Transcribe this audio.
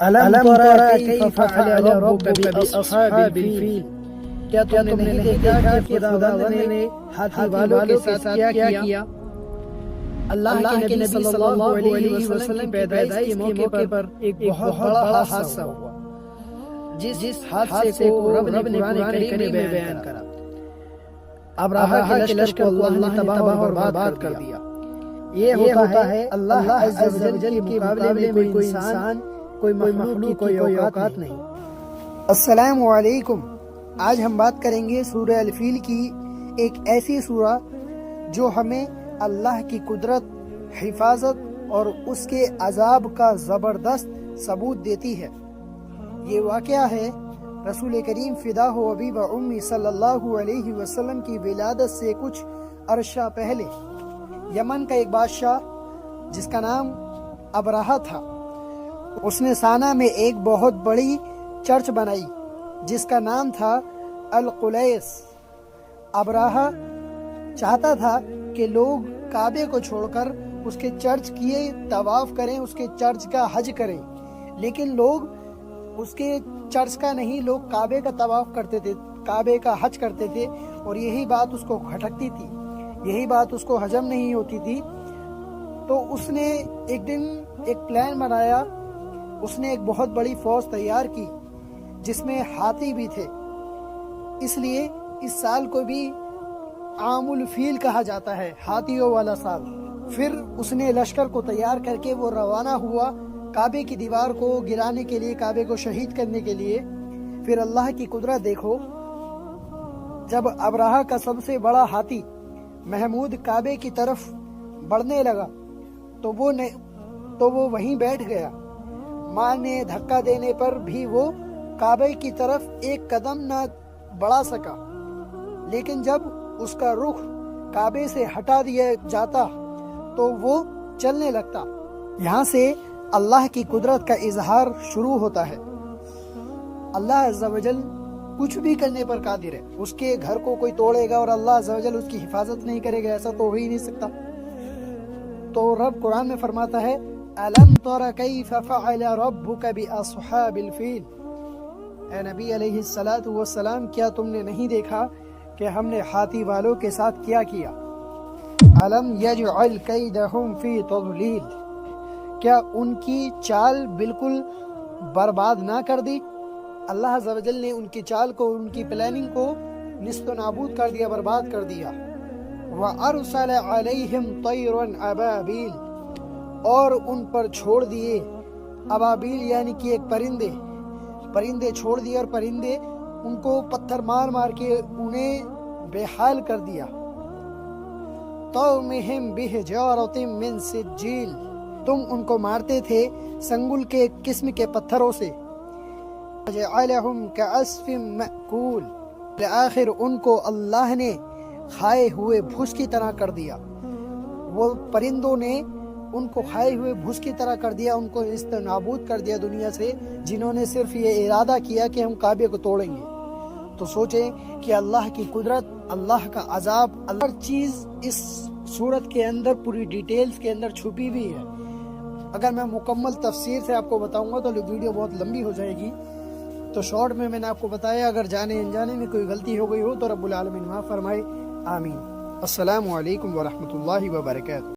ألم تر كيف فعل ربك بأصحاب الفيل؟ کیا تم نے نہیں دیکھا کہ خداوند نے ہاتھی والوں کے ساتھ کیا کیا؟ اللہ کے نبی صلی اللہ علیہ وسلم کی پیدائش کے موقع پر ایک بہت بڑا حادثہ ہوا، جس حادثے کو رب نے قرآن کریم میں بیان کرا۔ ابراہا کے لشکر کو اللہ نے تباہ اور برباد کر دیا۔ یہ ہوتا ہے اللہ عز و جل کے مقابلے میں کوئی انسان، کوئی مخلوق کی کوئی اوقات نہیں۔ السلام علیکم۔ آج ہم بات کریں گے سورہ الفیل کی، ایک ایسی سورہ جو ہمیں اللہ کی قدرت، حفاظت اور اس کے عذاب کا زبردست ثبوت دیتی ہے۔ یہ واقعہ ہے رسول کریم فدا ہو ابی و امی صلی اللہ علیہ وسلم کی ولادت سے کچھ عرصہ پہلے یمن کا ایک بادشاہ جس کا نام ابراہا تھا، اس نے سانا میں ایک بہت بڑی چرچ بنائی جس کا نام تھا القلیس۔ ابراہا چاہتا تھا کہ لوگ کعبے کو چھوڑ کر اس کے چرچ کیے طواف کریں، اس کے چرچ کا حج کریں، لیکن لوگ اس کے چرچ کا نہیں، لوگ کعبے کا طواف کرتے تھے، کعبے کا حج کرتے تھے، اور یہی بات اس کو کھٹکتی تھی، یہی بات اس کو ہضم نہیں ہوتی تھی۔ تو اس نے ایک دن ایک پلان بنایا، اس نے ایک بہت بڑی فوج تیار کی جس میں ہاتھی بھی تھے، اس لیے اس سال کو بھی عام الفیل کہا جاتا ہے، ہاتھیوں والا سال۔ پھر اس نے لشکر کو تیار کر کے وہ روانہ ہوا کعبے کی دیوار کو گرانے کے لیے، کعبے کو شہید کرنے کے لیے۔ پھر اللہ کی قدرت دیکھو، جب ابراہا کا سب سے بڑا ہاتھی محمود کعبے کی طرف بڑھنے لگا تو وہ وہیں بیٹھ گیا۔ ماں نے دھکا دینے پر بھی وہ کعبے کی طرف ایک قدم نہ بڑھا سکا، لیکن جب اس کا رخ کعبے سے ہٹا دیا جاتا تو وہ چلنے لگتا۔ یہاں سے اللہ کی قدرت کا اظہار شروع ہوتا ہے۔ اللہ عز و جل کچھ بھی کرنے پر قادر ہے، اس کے گھر کو کوئی توڑے گا اور اللہ عز و جل اس کی حفاظت نہیں کرے گا، ایسا تو ہو ہی نہیں سکتا۔ تو رب قرآن میں فرماتا ہے أَلَمْ تَرَ كَيْفَ فَعَلَ رَبُّكَ بِأَصْحَابِ الْفِيلِ، اے نبی علیہ السلام، کیا تم نے نہیں دیکھا کہ ہم نے ہاتھی والوں کے ساتھ کیا کیا؟ أَلَمْ يَجْعَلْ كَيْدَهُمْ فِي تَضْلِيلٍ، کیا ان کی چال بالکل برباد نہ کر دی؟ اللہ عز و جل نے ان کی چال کو، ان کی پلاننگ کو نیست و نابود کر دیا، برباد کر دیا۔ وَأَرْسَلَ عَلَيْهِمْ طَيْرًا أَبَابِيلَ، اور ان پر چھوڑ دیے ابابیل یعنی کہ ایک پرندے چھوڑ دیے، اور پرندے ان کو پتھر مار مار کے انہیں بے حال کر دیا۔ تَرْمِهِمْ بِحِجَارَةٍ مِّن سِجِّيلٍ، تم ان کو مارتے تھے سنگل کے قسم کے پتھروں سے۔ وَجَعَلَهُمْ كَعَصْفٍ مَأْكُولٍ، بالآخر ان کو اللہ نے کھائے ہوئے بھوس کی طرح کر دیا۔ وہ پرندوں نے ان کو کھائے ہوئے بھوس کی طرح کر دیا، ان کو نیست و نابود کر دیا دنیا سے، جنہوں نے صرف یہ ارادہ کیا کہ ہم کعبے کو توڑیں گے۔ تو سوچیں کہ اللہ کی قدرت، اللہ کا عذاب، ہر چیز اس صورت کے اندر پوری ڈیٹیلز کے اندر چھپی ہوئی ہے۔ اگر میں مکمل تفسیر سے آپ کو بتاؤں گا تو ویڈیو بہت لمبی ہو جائے گی، تو شارٹ میں نے آپ کو بتایا۔ اگر جانے انجانے میں کوئی غلطی ہو گئی ہو تو رب العالمین معاف فرمائے، آمین۔ السلام علیکم ورحمۃ اللہ وبرکاتہ۔